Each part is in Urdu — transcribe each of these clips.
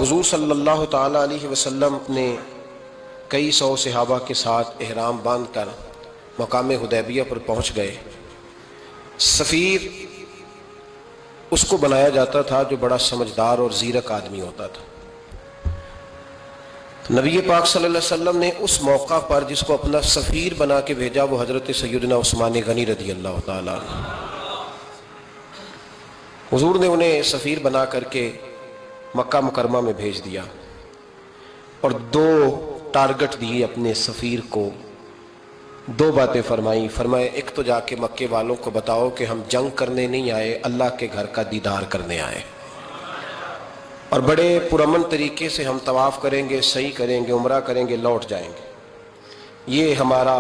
حضور صلی اللہ تعالی علیہ وسلم نے کئی سو صحابہ کے ساتھ احرام باندھ کر مقام حدیبیہ پر پہنچ گئے۔ سفیر اس کو بنایا جاتا تھا جو بڑا سمجھدار اور زیرک آدمی ہوتا تھا۔ نبی پاک صلی اللہ علیہ وسلم نے اس موقع پر جس کو اپنا سفیر بنا کے بھیجا وہ حضرت سیدنا عثمان غنی رضی اللہ تعالیٰ عنہ۔ حضور نے انہیں سفیر بنا کر کے مکہ مکرمہ میں بھیج دیا اور دو ٹارگٹ دیے اپنے سفیر کو، دو باتیں فرمائیں ایک تو جا کے مکے والوں کو بتاؤ کہ ہم جنگ کرنے نہیں آئے، اللہ کے گھر کا دیدار کرنے آئے، اور بڑے پرامن طریقے سے ہم طواف کریں گے، سعی کریں گے، عمرہ کریں گے، لوٹ جائیں گے۔ یہ ہمارا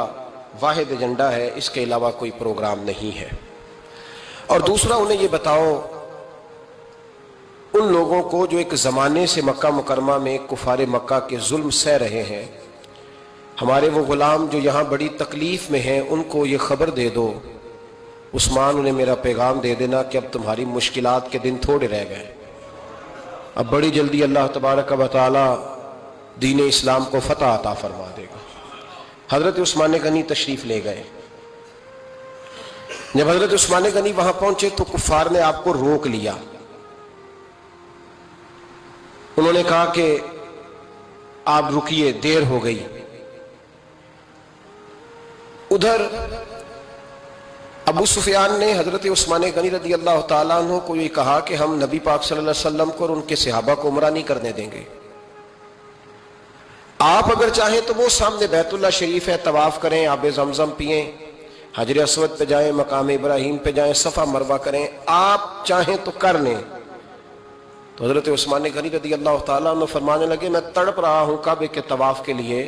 واحد ایجنڈا ہے، اس کے علاوہ کوئی پروگرام نہیں ہے۔ اور دوسرا انہیں یہ بتاؤ ان لوگوں کو جو ایک زمانے سے مکہ مکرمہ میں کفار مکہ کے ظلم سہ رہے ہیں، ہمارے وہ غلام جو یہاں بڑی تکلیف میں ہیں، ان کو یہ خبر دے دو، عثمان انہیں میرا پیغام دے دینا کہ اب تمہاری مشکلات کے دن تھوڑے رہ گئے، اب بڑی جلدی اللہ تبارک و تعالی دین اسلام کو فتح عطا فرما دے گا۔ حضرت عثمان غنی تشریف لے گئے۔ جب حضرت عثمان غنی وہاں پہنچے تو کفار نے آپ کو روک لیا۔ انہوں نے کہا کہ آپ رکیے، دیر ہو گئی۔ ادھر ابو سفیان نے حضرت عثمان غنی رضی اللہ تعالیٰ عنہ کو یہ کہا کہ ہم نبی پاک صلی اللہ علیہ وسلم کو اور ان کے صحابہ کو عمرہ نہیں کرنے دیں گے، آپ اگر چاہیں تو وہ سامنے بیت اللہ شریف ہے، طواف کریں، آب زمزم پئیں، حجر اسود پہ جائیں، مقام ابراہیم پہ جائیں، صفا مروہ کریں، آپ چاہیں تو کر لیں۔ تو حضرت عثمان غنی رضی اللہ تعالیٰ عنہ فرمانے لگے میں تڑپ رہا ہوں کعبے کے طواف کے لیے،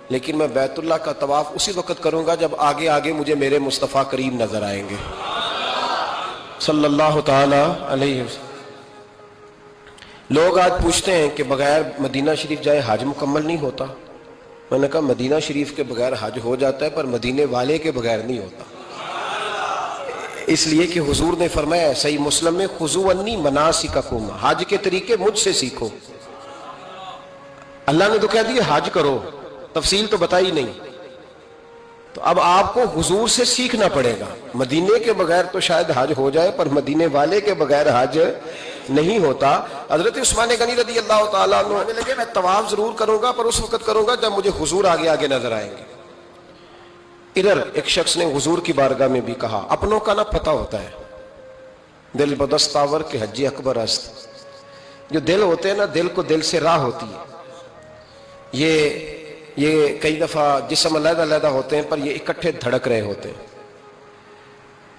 لیکن میں بیت اللہ کا طواف اسی وقت کروں گا جب آگے آگے مجھے میرے مصطفیٰ کریم نظر آئیں گے صلی اللہ تعالی علیہ وسلم۔ لوگ آج پوچھتے ہیں کہ بغیر مدینہ شریف جائے حج مکمل نہیں ہوتا۔ میں نے کہا مدینہ شریف کے بغیر حج ہو جاتا ہے پر مدینے والے کے بغیر نہیں ہوتا، اس لیے کہ حضور نے فرمایا صحیح مسلم میں خذوا عنی مناسککم، حج کے طریقے مجھ سے سیکھو۔ اللہ نے تو کہہ دیا حج کرو، تفصیل تو بتائی نہیں، تو اب آپ کو حضور سے سیکھنا پڑے گا۔ مدینے کے بغیر تو شاید حج ہو جائے پر مدینے والے کے بغیر حج نہیں ہوتا۔ حضرت عثمان غنی رضی اللہ تعالیٰ عنہ کہنے لگے میں طواف ضرور کروں گا پر اس وقت کروں گا جب مجھے حضور آگے آگے نظر آئیں گے۔ ادھر ایک شخص نے حضور کی بارگاہ میں بھی کہا، اپنوں کا نہ پتہ ہوتا ہے، دل بدستاور کے حجی اکبر است، جو دل ہوتے ہیں نا، دل کو دل سے راہ ہوتی ہے۔ یہ کئی دفعہ جسم علیحدہ علیحدہ ہوتے ہیں پر یہ اکٹھے دھڑک رہے ہوتے ہیں،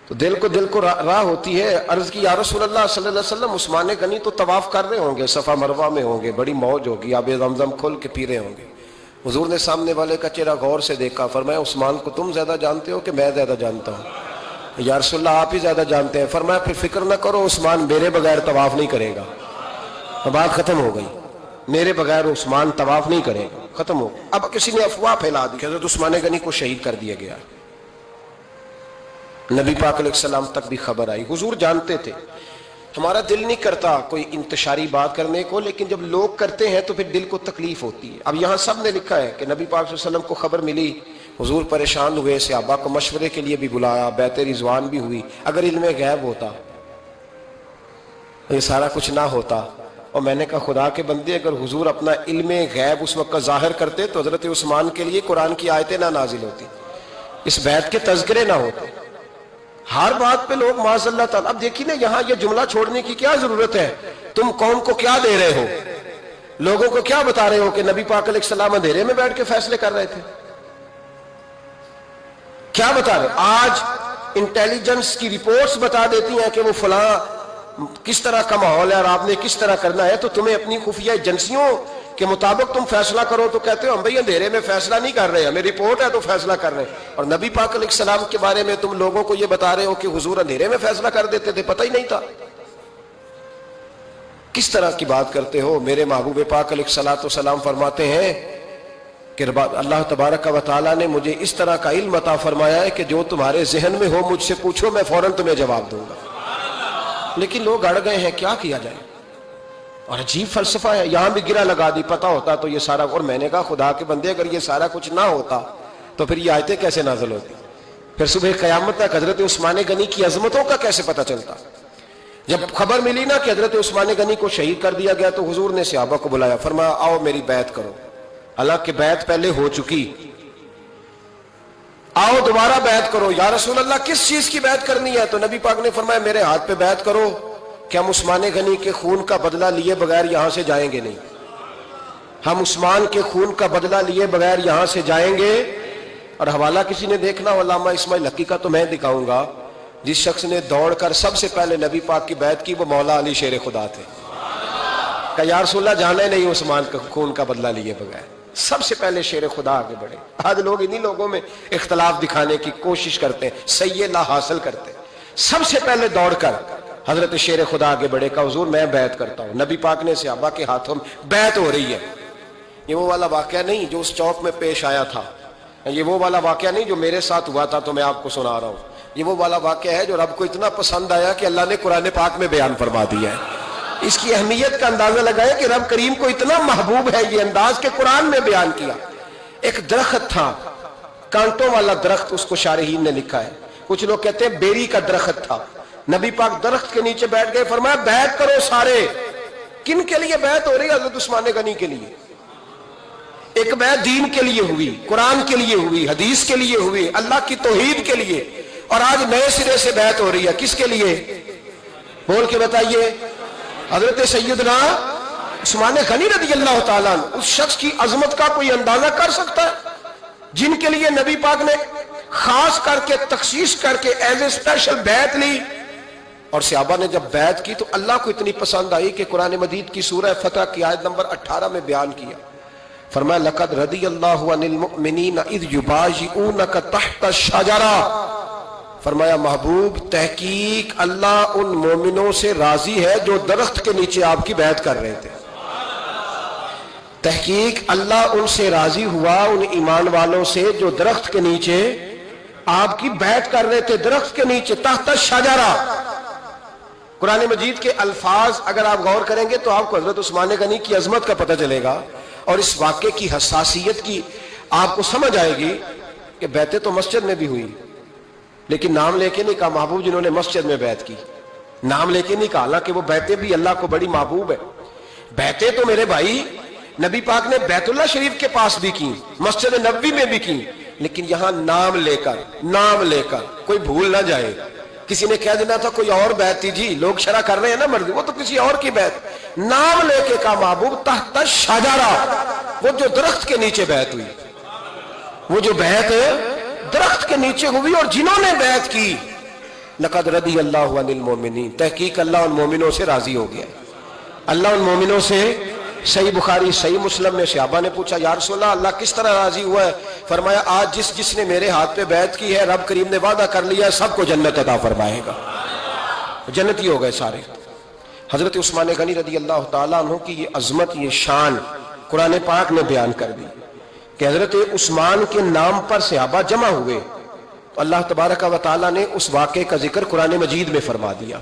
تو دل کو راہ ہوتی ہے۔ عرض کی یا رسول اللہ صلی اللہ علیہ وسلم عثمان غنی تو طواف کر رہے ہوں گے، صفا مروہ میں ہوں گے، بڑی موج ہوگی، آب زمزم کھول کے پی رہے ہوں گے۔ حضور نے سامنے والے کا چہرہ غور سے دیکھا، فرمایا عثمان کو تم زیادہ جانتے ہو کہ میں زیادہ جانتا ہوں؟ یا رسول اللہ آپ ہی زیادہ جانتے ہیں۔ فرمایا پھر فکر نہ کرو، عثمان میرے بغیر طواف نہیں کرے گا۔ بات ختم ہو گئی، میرے بغیر عثمان طواف نہیں کرے گا، ختم ہو۔ اب کسی نے افواہ پھیلا دی کہ حضرت عثمان غنی کو شہید کر دیا گیا۔ نبی پاک علیہ السلام تک بھی خبر آئی، حضور جانتے تھے۔ ہمارا دل نہیں کرتا کوئی انتشاری بات کرنے کو، لیکن جب لوگ کرتے ہیں تو پھر دل کو تکلیف ہوتی ہے۔ اب یہاں سب نے لکھا ہے کہ نبی پاک صلی اللہ علیہ وسلم کو خبر ملی، حضور پریشان ہوئے، صحابہ کو مشورے کے لیے بھی بلایا، بیعت رضوان بھی ہوئی۔ اگر علم غیب ہوتا، یہ سارا کچھ نہ ہوتا، اور میں نے کہا خدا کے بندے اگر حضور اپنا علم غیب اس وقت ظاہر کرتے تو حضرت عثمان کے لیے قرآن کی آیتیں نہ نازل ہوتی، اس بیعت کے تذکرے نہ ہوتے۔ ہر بات پہ لوگ معاذ اللہ تعالیٰ۔ اب دیکھیے نا یہاں یہ جملہ چھوڑنے کی کیا ضرورت ہے؟ تم قوم کو کیا دے رہے ہو؟ لوگوں کو کیا بتا رہے ہو کہ نبی پاک علیہ السلام اندھیرے میں بیٹھ کے فیصلے کر رہے تھے؟ کیا بتا رہے؟ آج انٹیلیجنس کی رپورٹس بتا دیتی ہیں کہ وہ فلاں کس طرح کا ماحول ہے اور آپ نے کس طرح کرنا ہے، تو تمہیں اپنی خفیہ ایجنسیوں کے مطابق تم فیصلہ کرو تو کہتے ہو ہم بھئی اندھیرے میں فیصلہ نہیں کر رہے، ہمیں رپورٹ ہے تو فیصلہ کر رہے ہیں۔ اور نبی پاک علیہ السلام کے بارے میں تم لوگوں کو یہ بتا رہے ہو کہ حضور اندھیرے میں فیصلہ کر دیتے تھے، پتہ ہی نہیں تھا۔ کس طرح کی بات کرتے ہو؟ میرے محبوب پاک علیہ السلام فرماتے ہیں کہ اللہ تبارک و تعالیٰ نے مجھے اس طرح کا علم عطا فرمایا ہے کہ جو تمہارے ذہن میں ہو مجھ سے پوچھو، میں فوراً تمہیں جواب دوں گا۔ لیکن لوگ اڑ گئے ہیں، کیا کیا جائے؟ اور عجیب فلسفہ ہے، یہاں بھی گرا لگا دی، پتہ ہوتا تو یہ سارا، اور میں نے کہا خدا کے بندے اگر یہ سارا کچھ نہ ہوتا تو پھر یہ آیتیں کیسے نازل ہوتی؟ پھر صبح قیامت تک حضرت عثمان غنی کی عظمتوں کا کیسے پتہ چلتا؟ جب خبر ملی نا کہ حضرت عثمان غنی کو شہید کر دیا گیا تو حضور نے صحابہ کو بلایا، فرمایا آؤ میری بیعت کرو، حالانکہ بیعت پہلے ہو چکی، آؤ دوبارہ بیعت کرو۔ یا رسول اللہ کس چیز کی بیعت کرنی ہے؟ تو نبی پاک نے فرمایا میرے ہاتھ پہ بیعت کرو کہ ہم عثمان غنی کے خون کا بدلہ لیے بغیر یہاں سے جائیں گے نہیں، ہم عثمان کے خون کا بدلہ لیے بغیر یہاں سے جائیں گے۔ اور حوالہ کسی نے دیکھنا علامہ اسماعیل حقی کا تو میں دکھاؤں گا، جس شخص نے دوڑ کر سب سے پہلے نبی پاک کی بیعت کی وہ مولا علی شیر خدا تھے، کہ یا رسول اللہ جانا ہی نہیں عثمان کے خون کا بدلہ لیے بغیر، سب سے پہلے شیر خدا آگے بڑھے۔ آج لوگ انہی لوگوں میں اختلاف دکھانے کی کوشش کرتے ہیں، صحیح لا حاصل کرتے ہیں، سب سے پہلے دوڑ کر حضرت شیر خدا آگے بڑھے، کہ حضور میں بیعت کرتا ہوں۔ نبی پاک نے صحابہ کے ہاتھوں میں بیعت ہو رہی ہے۔ یہ وہ والا واقعہ نہیں جو اس چوک میں پیش آیا تھا، یہ وہ والا واقعہ نہیں جو میرے ساتھ ہوا تھا تو میں آپ کو سنا رہا ہوں، یہ وہ والا واقعہ ہے جو رب کو اتنا پسند آیا کہ اللہ نے قرآن پاک میں بیان فرما دیا ہے۔ اس کی اہمیت کا اندازہ لگائے کہ رب کریم کو اتنا محبوب ہے یہ انداز کہ قرآن میں بیان کیا۔ ایک درخت تھا، کانٹوں والا درخت، اس کو شارحین نے لکھا ہے، کچھ لوگ کہتے ہیں بیری کا درخت تھا۔ نبی پاک درخت کے نیچے بیٹھ گئے، فرمایا بیعت کرو سارے۔ کن کے لیے بیعت ہو رہی ہے؟ حضرت عثمان غنی کے لیے۔ ایک بیعت دین کے لیے ہوئی، قرآن کے لیے ہوئی، حدیث کے لیے ہوئی، اللہ کی توحید کے لیے، اور آج نئے سرے سے بیعت ہو رہی ہے۔ کس کے لیے؟ بول کے بتائیے۔ حضرت سیدنا عثمان غنی رضی اللہ تعالیٰ عنہ، اس شخص کی عظمت کا کوئی اندازہ کر سکتا ہے جن کے لیے نبی پاک نے خاص کر کے تخصیص کر کے ایز اے اسپیشل بیعت لی۔ اور صحابہ نے جب بیعت کی تو اللہ کو اتنی پسند آئی کہ قرآن مجید کی سورہ فتح کی آیت نمبر 18 میں بیان کیا، فرمایا لقد رضی اللہ عن المؤمنین اذ یبایعونک تحت الشجرہ، فرمایا محبوب تحقیق اللہ ان مومنوں سے راضی ہے جو درخت کے نیچے آپ کی بیعت کر رہے تھے۔ تحقیق اللہ ان سے راضی ہوا، ان ایمان والوں سے جو درخت کے نیچے آپ کی بیعت کر رہے تھے، درخت کے نیچے تحت الشجرہ۔ قرآن مجید کے الفاظ اگر آپ غور کریں گے تو آپ کو حضرت عثمان غنی کی عظمت کا پتہ چلے گا، اور اس واقعے کی حساسیت کی آپ کو سمجھ آئے گی کہ بیعتیں تو مسجد میں بھی ہوئی، لیکن نام لے کے نہیں کہا محبوب جنہوں نے مسجد میں بیعت کی، نام لے کے نہیں کہا، حالانکہ وہ بیعتیں بھی اللہ کو بڑی محبوب ہے۔ بیعتیں تو میرے بھائی نبی پاک نے بیت اللہ شریف کے پاس بھی کی، مسجد نبوی میں بھی کی، لیکن یہاں نام لے کر کوئی بھول نہ جائے۔ کسی نے کہہ دینا تھا کوئی اور بیعت تھی جی، لوگ شرح کر رہے ہیں نا مرضی، وہ تو کسی اور کی بیعت، نام لے کے کہا محبوب تحت الشجرہ، وہ جو درخت کے نیچے بیعت ہوئی، وہ جو بیعت درخت کے نیچے ہوئی، اور جنہوں نے بیعت کی لقد رضی اللہ عن المؤمنین، تحقیق اللہ ان مومنوں سے راضی ہو گیا، اللہ ان مومنوں سے۔ صحیح بخاری صحیح مسلم میں صحابہ نے پوچھا یا رسول اللہ اللہ کس طرح راضی ہوا ہے؟ فرمایا آج جس نے میرے ہاتھ پہ بیعت کی ہے رب کریم نے وعدہ کر لیا ہے سب کو جنت عطا فرمائے گا، جنتی ہو گئے سارے۔ حضرت عثمان غنی رضی اللہ تعالیٰ عنہ کی یہ عظمت، یہ شان قرآن پاک نے بیان کر دی کہ حضرت عثمان کے نام پر صحابہ جمع ہوئے تو اللہ تبارک و تعالیٰ نے اس واقعے کا ذکر قرآن مجید میں فرما دیا۔